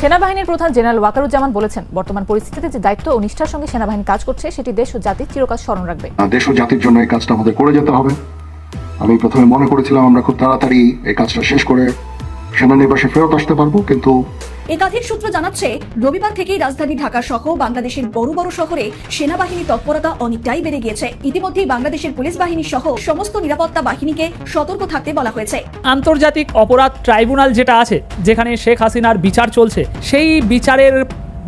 সেনাবাহিনীর প্রধান জেনারেল ওয়াকারুজ্জামান বলেছেন, বর্তমান পরিস্থিতিতে যে দায়িত্ব ও নিষ্ঠার সঙ্গে সেনাবাহিনী কাজ করছে সেটি দেশ ও জাতির চিরকাল স্মরণ রাখবে। দেশ ও জাতির জন্য এই কাজটা আমাদের করে যেতে হবে। আমি প্রথমে মনে করেছিলাম আমরা খুব তাড়াতাড়ি এই কাজটা শেষ করে সেনানিবাসে ফেরত আসতে পারবো, কিন্তু একাধিক সূত্র জানাচ্ছে রবিবার থেকেই রাজধানী ঢাকা সহ বাংলাদেশের বড় বড় শহরে সেনাবাহিনীর তৎপরতা অনেকটাই বেড়ে গিয়েছে। ইতিমধ্যেই বাংলাদেশের পুলিশ বাহিনী সহ সমস্ত নিরাপত্তা বাহিনীকে সতর্ক থাকতে বলা হয়েছে। আন্তর্জাতিক অপরাধ ট্রাইব্যুনাল যেটা আছে, যেখানে শেখ হাসিনার বিচার চলছে, সেই বিচারের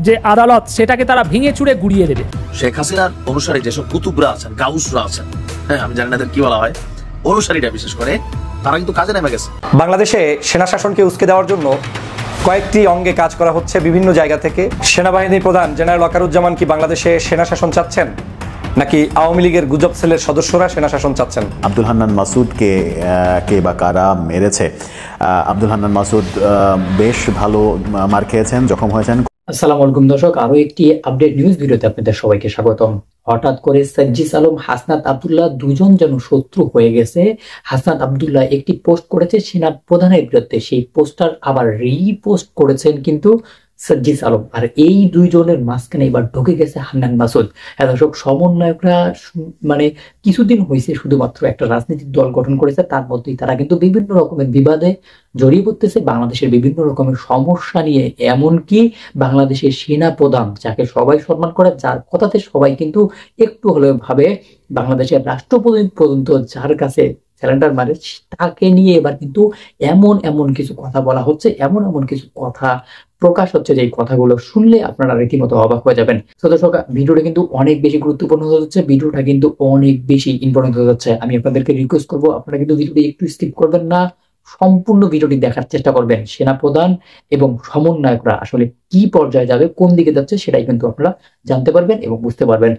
যে আদালত সেটাকে তারা ভেঙে চুরে গুড়িয়ে দেবে। শেখ হাসিনার অনুসারী যেসব কুতুবরা আছেন, গাউসরা আছেন, হ্যাঁ আমি জানি না কি বলা হয়, অনুসারীরা বিশেষ করে, তারা কিন্তু কাজে নেমে গেছে। বাংলাদেশে সেনা শাসনকে উস্কে দেওয়ার জন্য কয়েকটি অঙ্গে কাজ করা হচ্ছে বিভিন্ন জায়গা থেকে। সেনাবাহিনী প্রধান জেনারেল ওয়াকারুজ্জামান কি বাংলাদেশে সেনা শাসন চাচ্ছেন, নাকি আওয়ামী লীগের গুজব সেলের সদস্যরা সেনা শাসন চাচ্ছেন? আব্দুল হান্নান মাসুদকে কে বা কারা মেরেছে? আব্দুল হান্নান মাসুদ বেশ ভালো মার খেয়েছেন, জখম হয়েছেন। আসসালামু আলাইকুম দর্শক, আরো একটি আপডেট নিউজ ভিডিওতে আপনাদের সবাইকে স্বাগতম। হঠাৎ করে সাজ্জিস আলম, হাসনাত আব্দুল্লাহ দুজন যেন শত্রু হয়ে গেছে। হাসনাত আব্দুল্লাহ একটি পোস্ট করেছে সেনা প্রধানের বিরুদ্ধে, সেই পোস্টার আবার রিপোস্ট করেছেন কিন্তু সাজ্জিস আলম, আর এই দুইজনের মাঝখানে এবার ঢুকে গেছে হান্নান মাসুদ। দর্শক, সমন্বয়করা মানে কিছুদিন হয়েছে শুধুমাত্র একটা রাজনৈতিক দল গঠন করেছে, তার মধ্যেই তারা কিন্তু বিভিন্ন রকমের বিবাদে জড়িয়ে পড়তেছে, বাংলাদেশের বিভিন্ন রকমের সমস্যা নিয়ে। এমনকি বাংলাদেশের সেনা প্রধান, যাকে সবাই সম্মান করে, যার কথাতে সবাই কিন্তু একটু হলেও ভাবে, বাংলাদেশের রাষ্ট্রপতি পর্যন্ত যার কাছে স্যালেন্ডার মারে, তাকে নিয়ে এবার কিন্তু এমন কিছু কথা বলা হচ্ছে, এমন কিছু কথা প্রকাশ হচ্ছে, যে কথাগুলো শুনলে আপনারা রীতিমতো অবাক হয়ে যাবেন। তো দর্শক, ভিডিওটা কিন্তু অনেক বেশি গুরুত্বপূর্ণ হয়ে যাচ্ছে, ভিডিওটা কিন্তু অনেক বেশি ইম্পর্টেন্ট হয়ে যাচ্ছে। আমি আপনাদেরকে রিকোয়েস্ট করবো, আপনারা কিন্তু ভিডিওটি একটু স্কিপ করবেন না, সম্পূর্ণ ভিডিওটি দেখার চেষ্টা করবেন। সেনাপ্রধান এবং সমন্বয়করা আসলে কি পর্যায়ে যাবে, কোন দিকে যাচ্ছে, সেটাই কিন্তু আপনারা জানতে পারবেন এবং বুঝতে পারবেন।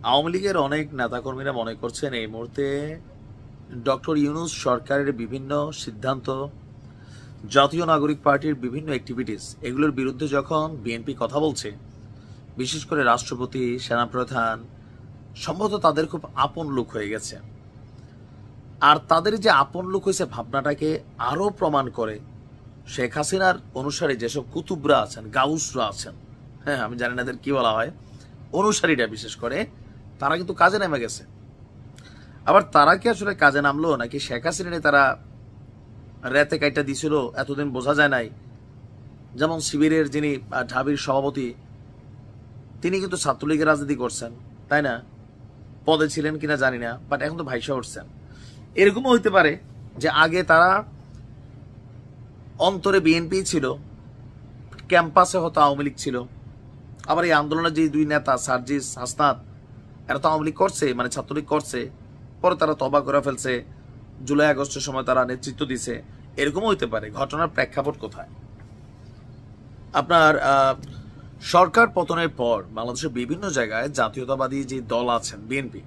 আওয়ামী লীগের অনেক নেতাকর্মীরা মনে করছেন এই মুহূর্তে ডক্টর ইউনূস সরকারের বিভিন্ন সিদ্ধান্ত, জাতীয় নাগরিক পার্টির বিভিন্ন অ্যাক্টিভিটিস, এগুলোর বিরুদ্ধে যখন বিএনপি কথা বলছে, বিশেষ করে রাষ্ট্রপতি, সেনাপ্রধান, সম্ভবত তাদের খুব আপন লোক হয়ে গেছে। আর তাদের যে আপন লোক হয়েছে ভাবনাটাকে আরো প্রমাণ করে শেখ হাসিনার অনুসারী যেসব কুতুবরা আছেন, গাউসরা আছেন, হ্যাঁ আমি জানি না কি বলা হয়, অনুসারীরা বিশেষ করে, তারা কিন্তু কাজে নেমে গেছে। আবার তারা কি আসলে কাজে নামলো, নাকি শেখ হাসিনা তারা রেতে কাইটা দিছিল এতদিন বোঝা যায় নাই। যেমন শিবিরের যিনি ঢাবির সভাপতি, তিনি কিন্তু ছাত্রলীগের রাজনীতি করছেন, তাই না? পদে ছিলেন কিনা জানি না, বাট এখন তো ভাইসা উঠছেন। এরকমও হইতে পারে যে আগে তারা অন্তরে বিএনপি ছিল, ক্যাম্পাসে হয়তো আওয়ামী লীগ ছিল। আবার এই আন্দোলনের যে দুই নেতা সার্জিস, হাসনাত, এরা তো আওয়ামী লীগ করছে, মানে ছাত্রলীগ করছে, পরে তারা তবা করে ফেলছে, জুলাই আগস্টের সময় তারা নেতৃত্ব দিছে। এরকমও হইতে পারে। ঘটনার প্রেক্ষাপট কোথায়? আপনার সরকার পতনের পর বাংলাদেশের বিভিন্ন জায়গায় জাতীয়তাবাদী যে দল আছেন বিএনপি,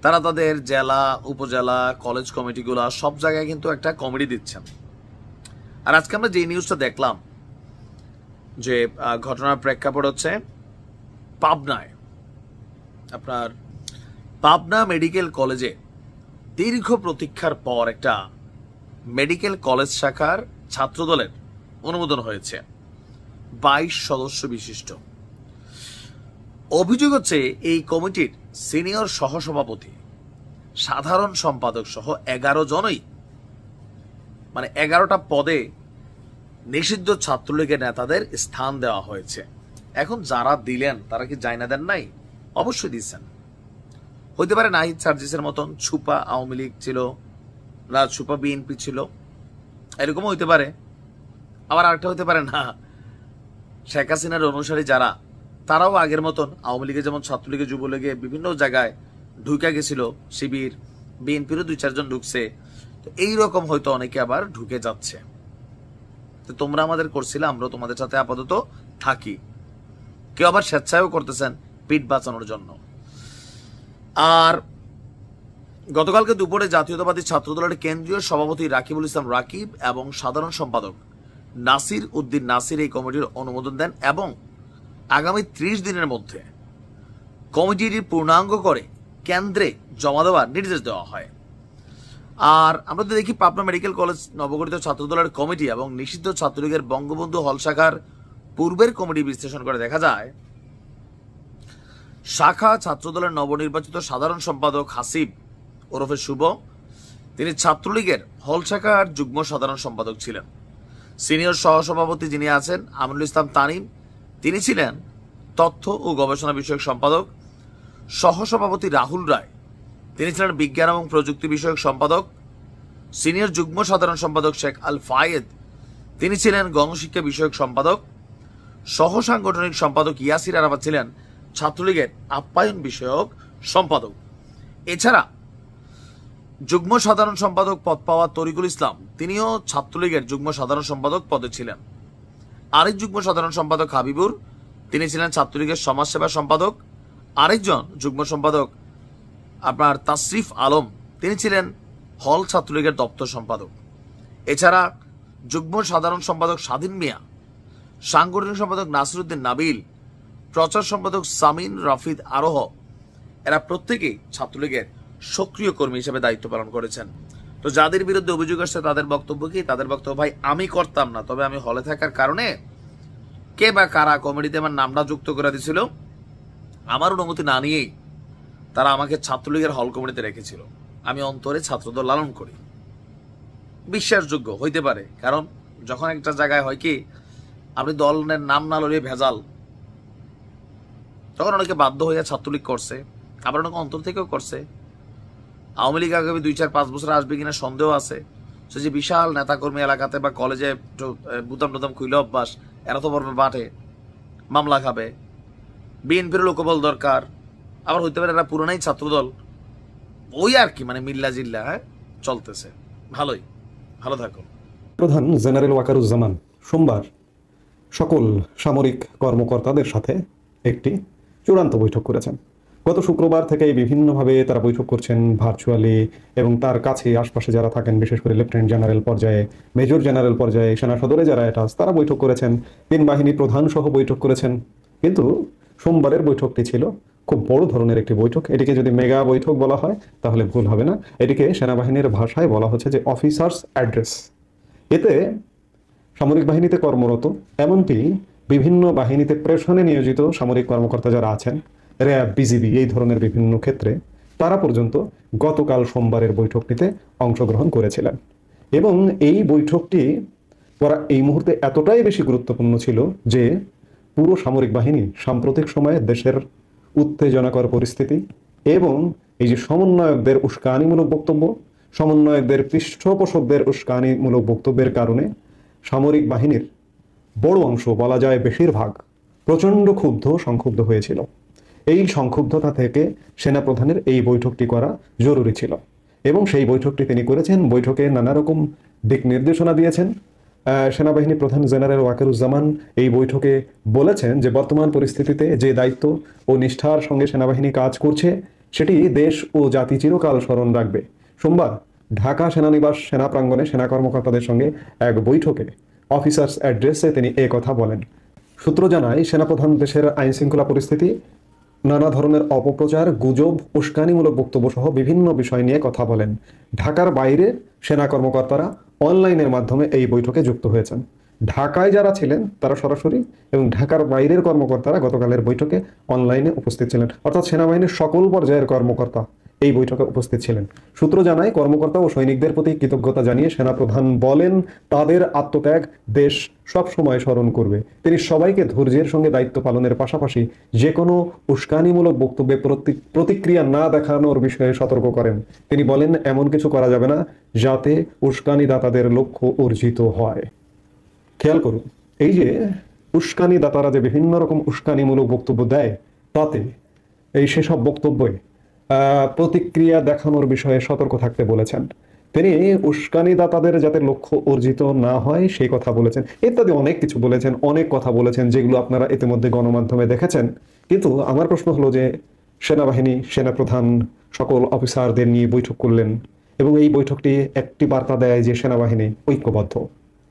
তারা তাদের জেলা, উপজেলা, কলেজ কমিটিগুলা সব জায়গায় কিন্তু একটা কমিটি দিচ্ছেন। আর আজকে আমরা যে নিউজটা দেখলাম, যে ঘটনার প্রেক্ষাপট হচ্ছে পাবনায়, আপনার পাবনা মেডিকেল কলেজে দীর্ঘ প্রতীক্ষার পর একটা মেডিকেল কলেজ শাখার ছাত্রদলের অনুমোদন হয়েছে, 22 সদস্য বিশিষ্ট। অভিযোগ হচ্ছে এই কমিটির সিনিয়র সহসভাপতি, সাধারণ সম্পাদক সহ 11 জনই, মানে 11টা পদে নিষিদ্ধ ছাত্রলীগের নেতাদের স্থান দেওয়া হয়েছে। এখন যারা দিলেন তারা কি জায়না দেন নাই? অবশ্যই দিচ্ছেন। হইতে পারে নাহিদ সার্জিসের মতন ছুপা আওয়ামী লীগ ছিল, ছুপা বিএনপি ছিল, এরকমও হইতে পারে। আবার আরেকটা হইতে পারে না, শেখ হাসিনার অনুসারী যারা, তারাও আগের মতন আওয়ামী লীগে যেমন ছাত্রলীগে, যুবলীগে বিভিন্ন জায়গায় ঢুকে গেছিল, শিবির, বিএনপিরও 2-4 জন ঢুকছে, তো এইরকম হয়তো অনেকে আবার ঢুকে যাচ্ছে। তো তোমরা আমাদের করছিলে, আমরাও তোমাদের সাথে আপাতত থাকি। কেউ আবার স্বেচ্ছায়ও করতেছেন পিঠ বাঁচানোর জন্য। আর গতকালকে দুপুরে জাতীয়তাবাদী ছাত্রদলের কেন্দ্রীয় সভাপতি রাকিবুল ইসলাম রাকিব এবং সাধারণ সম্পাদক নাসির উদ্দিন নাসির এই কমিটির অনুমোদন দেন এবং আগামী 30 দিনের মধ্যে কমিটিটি পূর্ণাঙ্গ করে কেন্দ্রে জমা দেওয়ার নির্দেশ দেওয়া হয়। আর আমরা তো দেখি পাবনা মেডিকেল কলেজ নবগঠিত ছাত্রদলের কমিটি এবং নিষিদ্ধ ছাত্রলীগের বঙ্গবন্ধু হল শাখার পূর্বের কমিটি বিশ্লেষণ করে দেখা যায় শাখা ছাত্রদলের নবনির্বাচিত সাধারণ সম্পাদক হাসিব ওরফে শুভ, তিনি ছাত্রলীগের হল শাখার যুগ্ম সাধারণ সম্পাদক ছিলেন। সিনিয়র সহসভাপতি যিনি আছেন আমিনুল ইসলাম তানিম, তিনি ছিলেন তথ্য ও গবেষণা বিষয়ক সম্পাদক। সহসভাপতি রাহুল রায়, তিনি ছিলেন বিজ্ঞান এবং প্রযুক্তি বিষয়ক সম্পাদক। সিনিয়র যুগ্ম সাধারণ সম্পাদক শেখ আল ফায়েদ, তিনি ছিলেন গণশিক্ষা বিষয়ক সম্পাদক। সহ সাংগঠনিক সম্পাদক ইয়াসির আরাফাত ছিলেন ছাত্রলীগের আপ্যায়ন বিষয়ক সম্পাদক। এছাড়া যুগ্ম সাধারণ সম্পাদক পদ পাওয়া তরিকুল ইসলাম, তিনিও ছাত্রলীগের যুগ্ম সাধারণ সম্পাদক পদে ছিলেন। আরেক যুগ্ম সাধারণ সম্পাদক হাবিবুর, তিনি ছিলেন ছাত্রলীগের সমাজসেবা সম্পাদক। আরেকজন যুগ্ম সম্পাদক আপনার তাসরিফ আলম, তিনি ছিলেন হল ছাত্রলীগের দপ্তর সম্পাদক। এছাড়া যুগ্ম সাধারণ সম্পাদক স্বাধীন মিয়া, সাংগঠনিক সম্পাদক নাসিরউদ্দিন নাবিল, প্রচার সম্পাদক সামিন রাফিদ আরোহ, এরা প্রত্যেকেই ছাত্রলীগের সক্রিয় কর্মী হিসেবে দায়িত্ব পালন করেছেন। তো যাদের বিরুদ্ধে অভিযোগ আসছে তাদের বক্তব্য কি? তাদের বক্তব্য, ভাই আমি করতাম না, তবে আমি হলে থাকার কারণে কে বা কারা কমিটিতে আমার নামটা যুক্ত করে দিয়েছিল, আমার অনুমতি না নিয়েই তারা আমাকে ছাত্রলীগের হল কমিটিতে রেখেছিল। আমি অন্তরে ছাত্রদল লালন করি। বিশ্বাসযোগ্য হইতে পারে, কারণ যখন একটা জায়গায় হয় কি আপনি দলের নাম না লইয়ে ভেজাল, তখন অনেকে বাধ্য হইয়া ছাত্রলীগ করছে, আবার অনেকে অন্তর থেকেও করছে। আওয়ামী লীগ আগামী 2-4-5 বছর আসবে কিনা সন্দেহ আছে। সে যে বিশাল নেতাকর্মী এলাকাতে বা কলেজে বুতাম টুতাম খুইলে অভ্যাস, এরা তো পড়বে বাটে, মামলা খাবে। বিএনপির লোকবল দরকার, আবার হইতে পারে এরা পুরোনাই ছাত্রদল, ওই আর কি, মানে মিল্লা জিল্লা চলতেছে। ভালোই, ভালো থাকো। প্রধান জেনারেল ওয়াকারুজ্জামান সোমবার সকল সামরিক কর্মকর্তাদের সাথে একটি চূড়ান্ত বৈঠক করেছেন। গত শুক্রবার থেকে বিভিন্নভাবে তারা বৈঠক করছেন ভার্চুয়ালি, এবং তার কাছে আশপাশে যারা থাকেন, বিশেষ করে লেফটেন্যান্ট জেনারেল পর্যায়ে, মেজর জেনারেল পর্যায়ে, সেনা সদরে যারা এটা তারা বৈঠক করেছেন, 3 বাহিনী প্রধান সহ বৈঠক করেছেন। কিন্তু সোমবারের বৈঠকটি ছিল খুব বড় ধরনের একটি বৈঠক। এটিকে যদি মেগা বৈঠক বলা হয় তাহলে ভুল হবে না। এটিকে সেনাবাহিনীর ভাষায় বলা হচ্ছে যে অফিসার্স অ্যাড্রেস। এতে সামরিক বাহিনীতে কর্মরত, এমনকি বিভিন্ন বাহিনীতে প্রেষণে নিয়োজিত সামরিক কর্মকর্তা যারা আছেন, র্যাব, বিজিবি, এই ধরনের বিভিন্ন ক্ষেত্রে তারা পর্যন্ত গতকাল সোমবারের বৈঠকটিতে অংশগ্রহণ করেছিলেন। এবং এই বৈঠকটি এই মুহূর্তে এতটাই বেশি গুরুত্বপূর্ণ ছিল যে পুরো সামরিক বাহিনী সাম্প্রতিক সময়ে দেশের উত্তেজনাকর পরিস্থিতি এবং এই যে সমন্বয়কদের উস্কানিমূলক বক্তব্য, সমন্বয়কদের পৃষ্ঠপোষকদের উস্কানিমূলক বক্তব্যের কারণে সামরিক বাহিনীর বড় অংশ, বলা যায় বেশিরভাগ, প্রচণ্ড সংক্ষুব্ধ হয়েছিল। এই সংক্ষুব্ধতা থেকে সেনাপ্রধানের এই বৈঠকটি করা জরুরি ছিল এবং সেই বৈঠকটি তিনি করেছেন। বৈঠকে নানা রকম দিক নির্দেশনা দিয়েছেন। সেনাবাহিনী প্রধান জেনারেল ওয়াকারুজ্জামান এই বৈঠকে বলেছেন যে বর্তমান পরিস্থিতিতে যে দায়িত্ব ও নিষ্ঠার সঙ্গে সেনাবাহিনী কাজ করছে সেটি দেশ ও জাতি চিরকাল স্মরণ রাখবে। সোমবার ঢাকা সেনানিবাস সেনা প্রাঙ্গণে সেনা কর্মকর্তাদের সঙ্গে এক বৈঠকে অফিসার্স অ্যাড্রেসে তিনি কথা বলেন। সূত্র জানায় সেনাপ্রধান দেশের আইন শৃঙ্খলা পরিস্থিতি, নানা ধরনের অপপ্রচার, গুজব, উস্কানিমূলক বক্তব্য সহ বিভিন্ন বিষয় নিয়ে কথা বলেন। ঢাকার বাইরে সেনা কর্মকর্তারা অনলাইনের মাধ্যমে এই বৈঠকে যুক্ত হয়েছেন। ঢাকায় যারা ছিলেন তারা সরাসরি এবং ঢাকার বাইরের কর্মকর্তারা গতকালের বৈঠকে অনলাইনে উপস্থিত ছিলেন। অর্থাৎ সেনাবাহিনীর সকল পর্যায়ের কর্মকর্তা এই বৈঠকে উপস্থিত ছিলেন। সূত্র জানায় কর্মকর্তা ও সৈনিকদের প্রতি কৃতজ্ঞতা জানিয়ে সেনাপ্রধান বলেন তাদের আত্মত্যাগ দেশ সব সময় স্মরণ করবে। তিনি সবাইকে ধৈর্যের সঙ্গে দায়িত্ব পালনের পাশাপাশি যে কোনো উস্কানিমূলক বক্তব্যে প্রতিক্রিয়া না দেখানোর বিষয়ে সতর্ক করেন। তিনি বলেন এমন কিছু করা যাবে না যাতে উস্কানিদাতাদের লক্ষ্য অর্জিত হয়। খেয়াল করুন, এই যে উস্কানিদাতারা যে বিভিন্ন রকম উস্কানিমূলক বক্তব্য দেয় তাতে এই সেসব বক্তব্যে প্রতিক্রিয়া দেখানোর বিষয়ে সতর্ক থাকতে বলেছেন। তিনি উস্কানিদাতাদের যাতে লক্ষ্য অর্জিত না হয় সেই কথা বলেছেন, ইত্যাদি অনেক কিছু বলেছেন, অনেক কথা বলেছেন যেগুলো আপনারা ইতিমধ্যে গণমাধ্যমে দেখেছেন। কিন্তু আমার প্রশ্ন হলো যে সেনাবাহিনী, সেনাপ্রধান সকল অফিসারদের নিয়ে বৈঠক করলেন এবং এই বৈঠকটি একটি বার্তা দেয় যে সেনাবাহিনী ঐক্যবদ্ধ।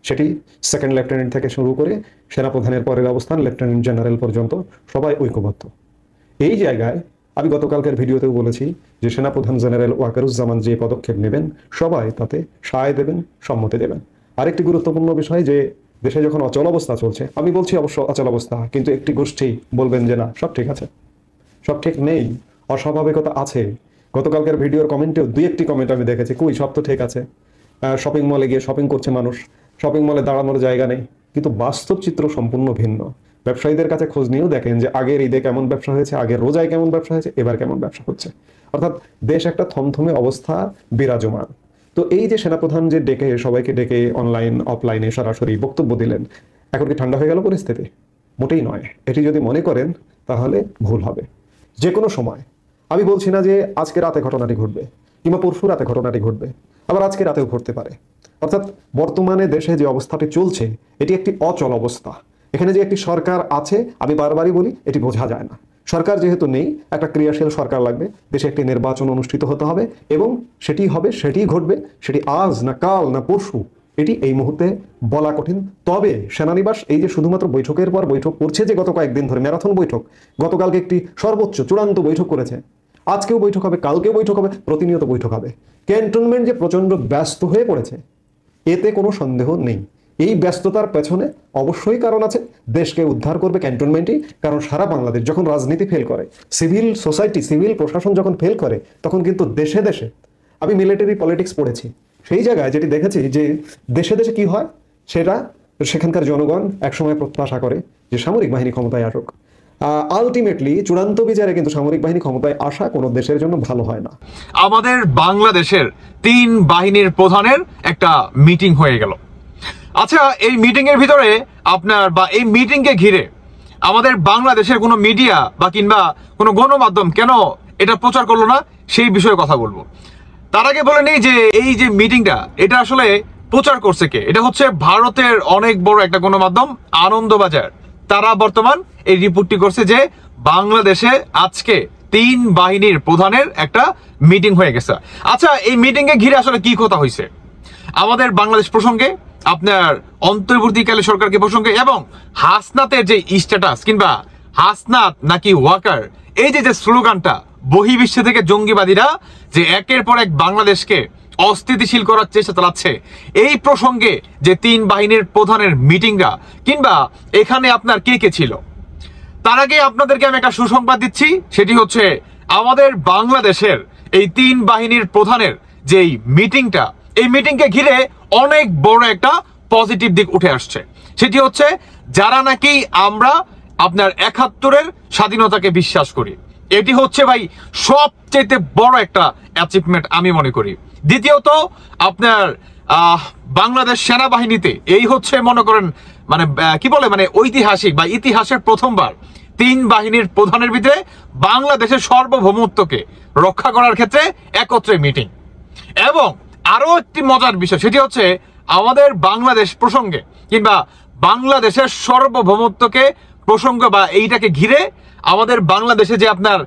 সেটি সেকেন্ড লেফটেন্যান্ট থেকে শুরু করে সেনাপ্রধানের পরের অবস্থান লেফটেন্যান্ট জেনারেল পর্যন্ত সবাই ঐক্যবদ্ধ। এই জায়গায় আমি গতকালকের ভিডিওতেও বলেছি যে সেনাপ্রধান জেনারেল ওয়াকারুজ্জামান যে পদক্ষেপ নেবেন সবাই তাতে সায় দেবেন, সম্মতি দেবেন। আরেকটি গুরুত্বপূর্ণ বিষয় যে দেশে যখন অচল অবস্থা চলছে, আমি বলছি অবশ্য অচল অবস্থা, কিন্তু একটি গোষ্ঠী বলবেন যে না সব ঠিক আছে, সব ঠিক নেই, অস্বাভাবিকতা আছে। গতকালকের ভিডিওর কমেন্টেও 2-1টি কমেন্ট আমি দেখেছি, কই সব তো ঠিক আছে, শপিং মলে গিয়ে শপিং করছে মানুষ, শপিং মলে দাঁড়ানোর জায়গা নেই, কিন্তু বাস্তব চিত্র সম্পূর্ণ ভিন্ন। ব্যবসায়ীদের কাছে খোঁজ নিয়েও দেখেন যে আগের ঈদে কেমন ব্যবসা হয়েছে, আগের রোজায় কেমন ব্যবসা হয়েছে, এবার কেমন ব্যবসা হচ্ছে। অর্থাৎ দেশ একটা থমথমে অবস্থা বিরাজমান। তো এই যে সেনাপ্রধান যে ডেকে সবাইকে ডেকে অনলাইন অফলাইনে সরাসরি বক্তব্য দিলেন, এখন কি ঠান্ডা হয়ে গেল পরিস্থিতি? মোটেই নয়। এটি যদি মনে করেন তাহলে ভুল হবে। যে কোনো সময়, আমি বলছি না যে আজকে রাতে ঘটনাটি ঘটবে কিংবা পরশু রাতে ঘটনাটি ঘটবে, আবার আজকে রাতেও ঘটতে পারে। অর্থাৎ বর্তমানে দেশে যে অবস্থাটি চলছে এটি একটি অচল অবস্থা। এখানে যে একটি সরকার আছে, আমি বারবারই বলি, এটি বোঝা যায় না। সরকার যেহেতু নেই, একটা ক্রিয়াশীল সরকার লাগবে, দেশে একটি নির্বাচন অনুষ্ঠিত হতে হবে এবং সেটি হবে, সেটি ঘটবে, সেটি আজ না কাল না পরশু, এটি এই মুহূর্তে বলা কঠিন। তবে সেনানিবাস এই যে শুধুমাত্র বৈঠকের পর বৈঠক করছে, যে গত কয়েকদিন ধরে ম্যারাথন বৈঠক, গতকালকে একটি সর্বোচ্চ চূড়ান্ত বৈঠক করেছে, আজকেও বৈঠক হবে, কালকেও বৈঠক হবে, প্রতিনিয়ত বৈঠক হবে। ক্যান্টনমেন্ট যে প্রচন্ড ব্যস্ত হয়ে পড়েছে এতে কোনো সন্দেহ নেই। এই ব্যস্ততার পেছনে অবশ্যই কারণ আছে। দেশকে উদ্ধার করবে ক্যান্টনমেন্টই, কারণ সারা বাংলাদেশ যখন রাজনীতি ফেল করে, সিভিল সোসাইটি, সিভিল প্রশাসন যখন ফেল করে, তখন কিন্তু দেশে দেশে, আমি মিলিটারি পলিটিক্স পড়েছি, সেই জায়গায় যেটি দেখেছি যে দেশে দেশে কি হয়, সেটা সেখানকার জনগণ একসময় প্রত্যাশা করে যে সামরিক বাহিনী ক্ষমতায় আসুক। আলটিমেটলি চূড়ান্ত বিচারে কিন্তু সামরিক বাহিনী ক্ষমতায় আসা কোনো দেশের জন্য ভালো হয় না। আমাদের বাংলাদেশের 3 বাহিনীর প্রধানের একটা মিটিং হয়ে গেল। আচ্ছা, এই মিটিং এর ভিতরে আপনার বা এই মিটিং কে ঘিরে আমাদের বাংলাদেশের কোনো মিডিয়া বা কিংবা কোনো গণমাধ্যম কেন এটা প্রচার করলো না, সেই বিষয়ে কথা বলবো। তার আগে বলে নেই যে এই যে মিটিংটা, এটা আসলে প্রচার করছে কে? এটা হচ্ছে ভারতের অনেক বড় একটা গণমাধ্যম আনন্দবাজার। তারা বর্তমান এই রিপোর্টটি করছে যে বাংলাদেশে আজকে 3 বাহিনীর প্রধানের একটা মিটিং হয়ে গেছে। আচ্ছা, এই মিটিং এ ঘিরে আসলে কি কথা হয়েছে আমাদের বাংলাদেশ প্রসঙ্গে, আপনার অন্তর্বর্তীকালে সরকারকে প্রসঙ্গে, এবং হাসনাতের যে স্ট্যাটাস কিংবা হাসনাত নাকি ওয়াকার, এই যে স্লোগানটা বহির্বিশ্ব থেকে জঙ্গিবাদীরা যে একের পর এক বাংলাদেশকে অস্থিতিশীল করার চেষ্টা চালাচ্ছে, এই প্রসঙ্গে যে 3 বাহিনীর প্রধানের মিটিংটা, কিংবা এখানে আপনার কে কে ছিল। তার আগে আপনাদেরকে আমি একটা সুসংবাদ দিচ্ছি, সেটি হচ্ছে আমাদের বাংলাদেশের এই 3 বাহিনীর প্রধানের যেই মিটিংটা, এই মিটিংকে ঘিরে অনেক বড় একটা পজিটিভ দিক উঠে আসছে। সেটি হচ্ছে যারা নাকি আমরা আপনার 71-এর স্বাধীনতাকে বিশ্বাস করি, এটি হচ্ছে ভাই সবচেয়ে বড় একটা অ্যাচিভমেন্ট আমি মনে করি। দ্বিতীয়ত আপনার বাংলাদেশ সেনাবাহিনীতে এই হচ্ছে মনে করেন মানে কি বলে মানে ঐতিহাসিক বা ইতিহাসের প্রথমবার 3 বাহিনীর প্রধানের ভিতরে বাংলাদেশের সার্বভৌমত্বকে রক্ষা করার ক্ষেত্রে একত্রে মিটিং। এবং আরো একটি মজার বিষয়, সেটি হচ্ছে আমাদের বাংলাদেশ প্রসঙ্গে কিংবা বাংলাদেশের সার্বভৌমত্বকে প্রসঙ্গ বা এইটাকে ঘিরে আমাদের বাংলাদেশে যে আপনার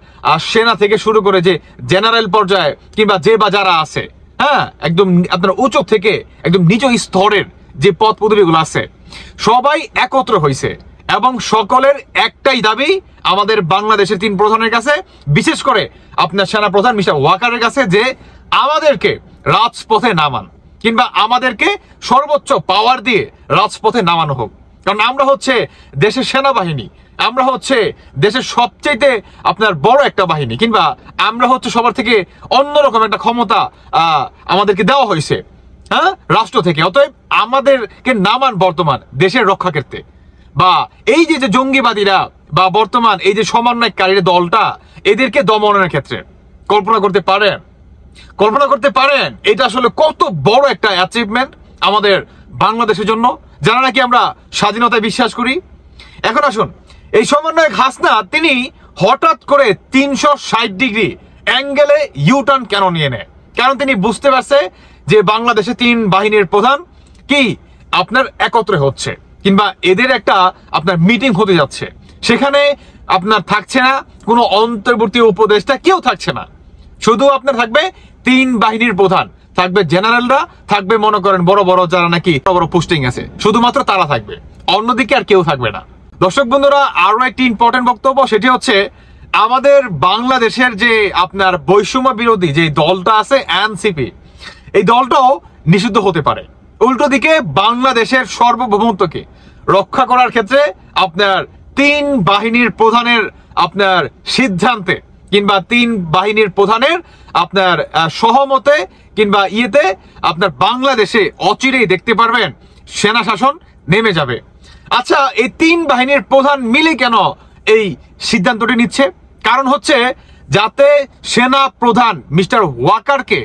সেনা থেকে শুরু করে যে জেনারেল পর্যায়ে কিংবা যে বা যারা আছে, হ্যাঁ, একদম আপনার উচ্চ থেকে একদম নিচ স্তরের যে পদ পদবিগুলো আছে, সবাই একত্র হয়েছে এবং সকলের একটাই দাবি আমাদের বাংলাদেশের 3 প্রধানের কাছে, বিশেষ করে আপনার সেনা প্রধান মিস্টার ওয়াকারের কাছে, যে আমাদেরকে রাজপথে নামান কিংবা আমাদেরকে সর্বোচ্চ পাওয়ার দিয়ে রাজপথে নামানো হোক। কারণ আমরা হচ্ছে দেশের সেনাবাহিনী, আমরা হচ্ছে দেশের সবচেয়ে আপনার বড় একটা বাহিনী, কিংবা আমরা হচ্ছে সবার থেকে অন্যরকম একটা ক্ষমতা আমাদেরকে দেওয়া হয়েছে, হ্যাঁ, রাষ্ট্র থেকে। অতএব আমাদেরকে নামান বর্তমান দেশের রক্ষা ক্ষেত্রে, বা এই যে জঙ্গিবাদীরা বা বর্তমান এই যে সমন্বয়কারীর দলটা, এদেরকে দমনের ক্ষেত্রে কল্পনা করতে পারেন, কল্পনা করতে পারেন এটা আসলে কত বড় একটা অ্যাচিভমেন্ট আমাদের বাংলাদেশের জন্য, যারা নাকি আমরা স্বাধীনতায় বিশ্বাস করি। এখন আসুন, এই সমন্বয়ক হাসনাত তিনি হঠাৎ করে 360 ডিগ্রি অ্যাঙ্গেলে ইউটার্ন কেন নিয়ে নেয়? কারণ তিনি বুঝতে পারছে যে বাংলাদেশে 3 বাহিনীর প্রধান কি আপনার একত্রে হচ্ছে, কিংবা এদের একটা আপনার মিটিং হতে যাচ্ছে, সেখানে আপনার থাকছে না কোনো অন্তর্বর্তী উপদেষ্টা, কেউ থাকছে না, শুধু আপনার থাকবে 3 বাহিনীর প্রধান, থাকবে জেনারেলরা, থাকবে মনে করেন বড় বড় যারা নাকি বড় বড় পোস্টিং আছে, শুধুমাত্র তারা থাকবে, অন্যদিকে আর কেউ থাকবে না। দর্শক বন্ধুরা, আরো একটি ইম্পর্টেন্ট বক্তব্য, সেটি হচ্ছে আমাদের বাংলাদেশের যে আপনার বৈষম্য বিরোধী যে দলটা আছে এনসিপি, এই দলটাও নিষিদ্ধ হতে পারে। উল্টো দিকে বাংলাদেশের সার্বভৌমত্বকে রক্ষা করার ক্ষেত্রে আপনার তিন বাহিনীর প্রধানের আপনার সিদ্ধান্তে কিংবা তিন বাহিনীর প্রধানের আপনার সহমতে কিংবা ইয়েতে আপনার বাংলাদেশে অচিরেই দেখতে পারবেন সেনা শাসন নেমে যাবে। আচ্ছা, এই তিন বাহিনীর প্রধান মিলে কেন এই সিদ্ধান্তটি নিচ্ছে? কারণ হচ্ছে যাতে সেনা প্রধান মিস্টার ওয়াকারকে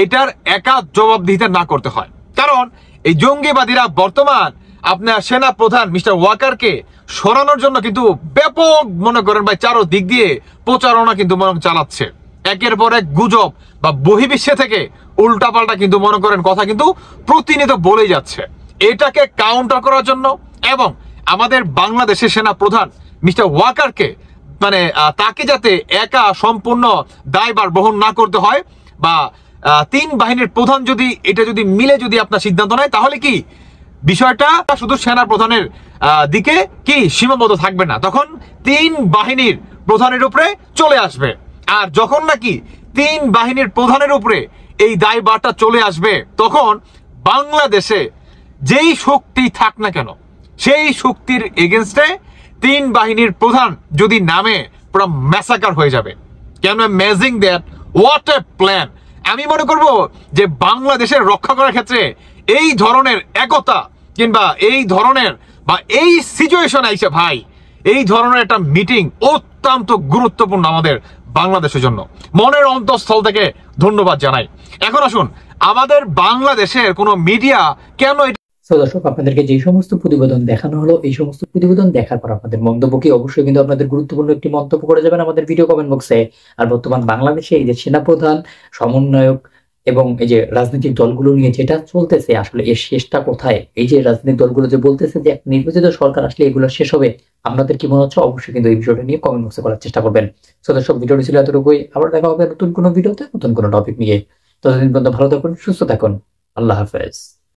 এটার একা জবাবদিহিতা না করতে হয়। কারণ এই জঙ্গিবাদীরা বর্তমান আপনার সেনা প্রধান মিস্টার ওয়াকারকে সরানোর জন্য কিন্তু ব্যাপক মনে করেন ভাই চারো দিক দিয়ে প্রচারণা কিন্তু মনে চালাচ্ছে। একের পর এক গুজব বা বহির্বিশ্বে থেকে উল্টাপাল্টা কিন্তু মনে করেন কথা কিন্তু প্রতিনিয়ত বলেই যাচ্ছে। এটাকে কাউন্টার করার জন্য এবং আমাদের বাংলাদেশের সেনা প্রধান মিস্টার ওয়াকারকে মানে তাকে যাতে একা সম্পূর্ণ দায়ভার বহন না করতে হয় বা তিন বাহিনীর প্রধান যদি এটা যদি মিলে যদি আপনার সিদ্ধান্ত নেয়, তাহলে কি বিষয়টা শুধু সেনা প্রধানের দিকে কি সীমাবদ্ধ থাকবে না, তখন তিন বাহিনীর প্রধানের উপরে চলে আসবে। আর যখন নাকি তিন বাহিনীর প্রধানের উপরে এই দায়ভারটা চলে আসবে, তখন বাংলাদেশে যেই শক্তি থাক না কেন সেই শক্তির এগেনস্টে তিন বাহিনীর প্রধান যদি নামে পুরো ম্যাসাকার হয়ে যাবে। Can imagine that? What a plan! আমি মনে করব যে বাংলাদেশের রক্ষা করার ক্ষেত্রে এই ধরনের একতা কিংবা এই ধরনের বা এই সিচুয়েশন আইসে ভাই, এই ধরনের একটা মিটিং অত্যন্ত গুরুত্বপূর্ণ আমাদের বাংলাদেশের জন্য। মনের অন্তঃস্থল থেকে ধন্যবাদ জানাই। এখন আসুন, আমাদের বাংলাদেশের কোনো মিডিয়া কেন দর্শক, আপনাদেরকে যে সমস্ত প্রতিবেদন দেখানো হলো, এই সমস্ত প্রতিবেদন দেখার পর আপনাদের মন্তব্য কি অবশ্যই কিন্তু আপনাদের গুরুত্বপূর্ণ একটি মন্তব্য করে যাবেন আমাদের ভিডিও কমেন্ট বক্সে। আর বর্তমান বাংলাদেশে এই যে সেনাপ্রধান, সমন্বয়ক এবং এই যে রাজনৈতিক দলগুলো নিয়ে যেটা চলতেছে, আসলে এর শেষটা কোথায়? এই যে রাজনৈতিক দলগুলো যে বলতেছে যে একটা নির্বাচিত সরকার আসলে এগুলো শেষ হবে, আপনাদের কি মনে হচ্ছে? অবশ্যই কিন্তু এই বিষয়টা নিয়ে কমেন্ট বক্সে করার চেষ্টা করবেন। দর্শক, ভিডিওটি ছিল এতটুকুই। আবার দেখা হবে নতুন কোনো ভিডিওতে, নতুন কোনো টপিক নিয়ে। ততদিন পর্যন্ত ভালো থাকুন, সুস্থ থাকুন। আল্লাহ হাফেজ।